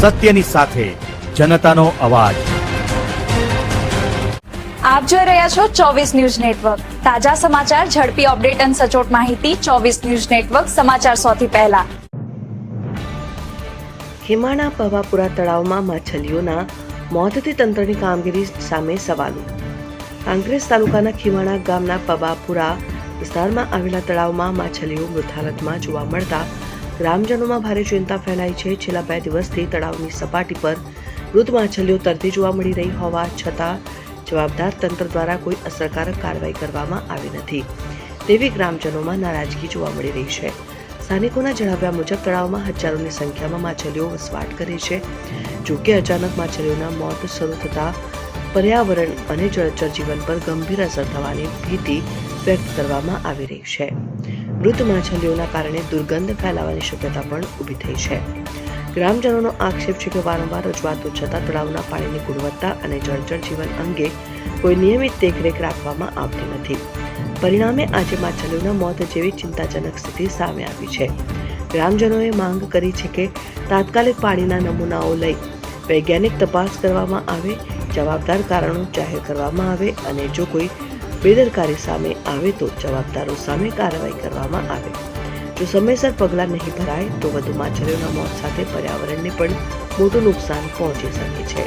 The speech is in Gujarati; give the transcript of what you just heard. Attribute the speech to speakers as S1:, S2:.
S1: સત્યની સાથે જનતાનો અવાજ।
S2: આપ જોઈ રહ્યા છો 24 ન્યૂઝ નેટવર્ક। તાજા સમાચાર, ઝડપી અપડેટ અને સચોટ માહિતી 24 ન્યૂઝ નેટવર્ક સમાચાર સૌથી પહેલા।
S3: ખીમાણા પવાપુરા તળાવમાં માછલીઓના મોતથી તંત્રની કામગીરી સામે સવાલો। કાંકરેજ તાલુકાના ખીમાણા ગામના પવાપુરા વિસ્તારમાં આવેલા તળાવમાં માછલીઓ મૃત હાલતમાં જોવા મળતા ગ્રામજનોમાં ભારે ચિંતા ફેલાઈ છે। છેલ્લા 2 દિવસથી તળાવની સપાટી પર મૃત માછલીઓ તરતી જોવા મળી રહી હોવા છતાં જવાબદાર તંત્ર દ્વારા કોઈ અસરકારક કાર્યવાહી કરવામાં આવી નથી તેવી ગ્રામજનોમાં નારાજગી જોવા મળી રહી છે। સ્થાનિકોના જણાવ્યા મુજબ તળાવમાં હજારોની સંખ્યામાં માછલીઓ વસવાટ કરે છે। જોકે અચાનક માછલીઓના મોત શરૂ થતા પર્યાવરણ અને જળચર જીવન પર ગંભીર અસર થવાની ભીતિ વ્યક્ત કરવામાં આવી રહી છે। મૃત માછલીઓના કારણે દુર્ગંધ ફેલાવાની શક્યતા પણ ઊભી થઈ છે। ગ્રામજનોનો આક્ષેપ છે કે વારંવાર રજૂઆતો છતાં તળાવના પાણીની ગુણવત્તા અને જળચર જીવન અંગે કોઈ નિયમિત દેખરેખ રાખવામાં આવતી નથી। પરિણામે આજે માછલીઓના મોત જેવી ચિંતાજનક સ્થિતિ સામે આવી છે। ગ્રામજનોએ માંગ કરી છે કે તાત્કાલિક પાણીના નમૂનાઓ લઈ વૈજ્ઞાનિક તપાસ કરવામાં આવે, જવાબદાર કારણો જાહેર કરવામાં આવે અને જો કોઈ બેદરકારી સામે આવે તો જવાબદારો સામે કાર્યવાહી કરવામાં આવે। જો સમયસર પગલાં નહીં ભરાય તો વધુ માછલીઓના મોત સાથે પર્યાવરણને પણ મોટું નુકસાન પહોંચી શકે છે।